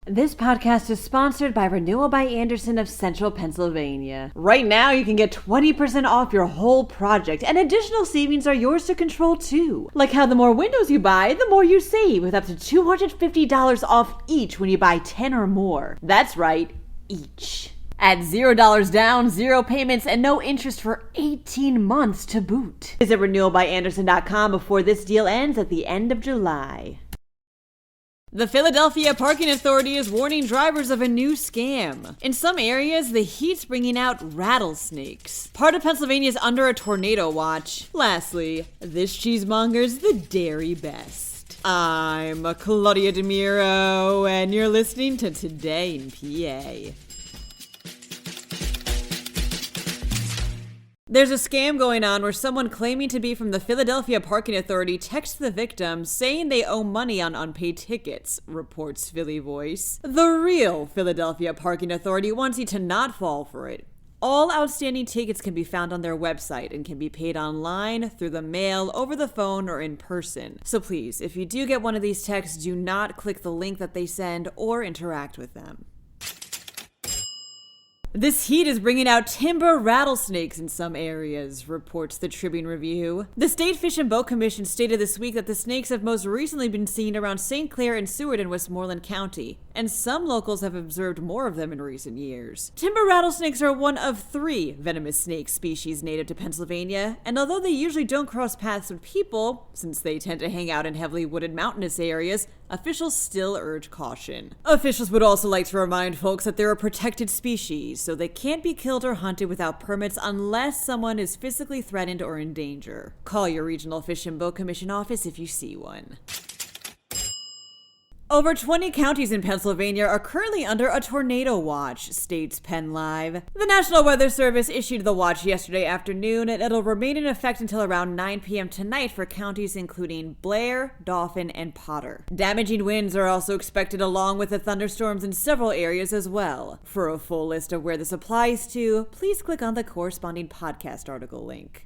This podcast is sponsored by Renewal by Andersen of Central Pennsylvania. Right now, you can get 20% off your whole project, and additional savings are yours to control too. Like how the more windows you buy, the more you save, with up to $250 off each when you buy 10 or more. That's right, each. At $0 down, 0 payments, and no interest for 18 months to boot. Visit renewalbyandersen.com before this deal ends at the end of July. The Philadelphia Parking Authority is warning drivers of a new scam. In some areas, the heat's bringing out rattlesnakes. Part of Pennsylvania is under a tornado watch. Lastly, this cheesemonger's the dairy best. I'm Claudia Dimuro, and you're listening to Today in PA. There's a scam going on where someone claiming to be from the Philadelphia Parking Authority texts the victim saying they owe money on unpaid tickets, reports Philly Voice. The real Philadelphia Parking Authority wants you to not fall for it. All outstanding tickets can be found on their website and can be paid online, through the mail, over the phone, or in person. So please, if you do get one of these texts, do not click the link that they send or interact with them. This heat is bringing out timber rattlesnakes in some areas, reports the Tribune Review. The State Fish and Boat Commission stated this week that the snakes have most recently been seen around St. Clair and Seward in Westmoreland County, and some locals have observed more of them in recent years. Timber rattlesnakes are one of 3 venomous snake species native to Pennsylvania, and although they usually don't cross paths with people, since they tend to hang out in heavily wooded mountainous areas, officials still urge caution. Officials would also like to remind folks that they're a protected species, so they can't be killed or hunted without permits unless someone is physically threatened or in danger. Call your regional Fish and Boat Commission office if you see one. Over 20 counties in Pennsylvania are currently under a tornado watch, states PennLive. The National Weather Service issued the watch yesterday afternoon, and it'll remain in effect until around 9 p.m. tonight for counties including Blair, Dauphin, and Potter. Damaging winds are also expected along with the thunderstorms in several areas as well. For a full list of where this applies to, please click on the corresponding podcast article link.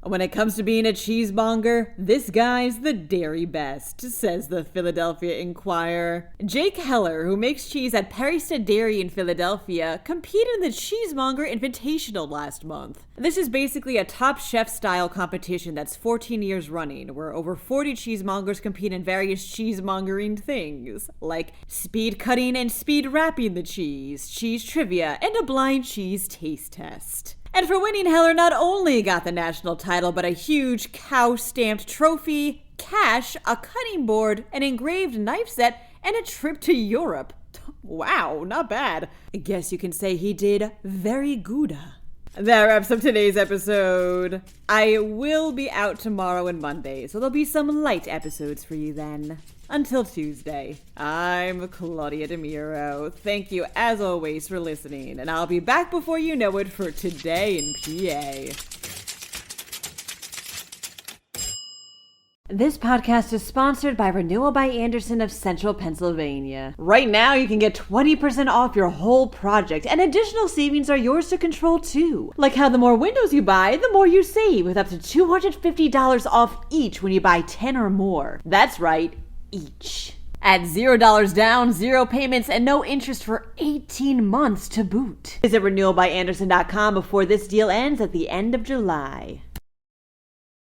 When it comes to being a cheesemonger, this guy's the dairy best, says the Philadelphia Inquirer. Jake Heller, who makes cheese at Perrystead Dairy in Philadelphia, competed in the Cheesemonger Invitational last month. This is basically a Top Chef-style competition that's 14 years running, where over 40 cheesemongers compete in various cheesemongering things, like speed cutting and speed wrapping the cheese trivia, and a blind cheese taste test. And for winning, Heller not only got the national title, but a huge cow-stamped trophy, cash, a cutting board, an engraved knife set, and a trip to Europe. Wow, not bad. I guess you can say he did very good. That wraps up today's episode. I will be out tomorrow and Monday, so there'll be some light episodes for you then. Until Tuesday, I'm Claudia Dimuro. Thank you, as always, for listening, and I'll be back before you know it for Today in PA. This podcast is sponsored by Renewal by Andersen of Central Pennsylvania. Right now, you can get 20% off your whole project, and additional savings are yours to control too. Like how the more windows you buy, the more you save, with up to $250 off each when you buy 10 or more. That's right, each. At $0 down, 0 payments, and no interest for 18 months to boot. Visit renewalbyandersen.com before this deal ends at the end of July.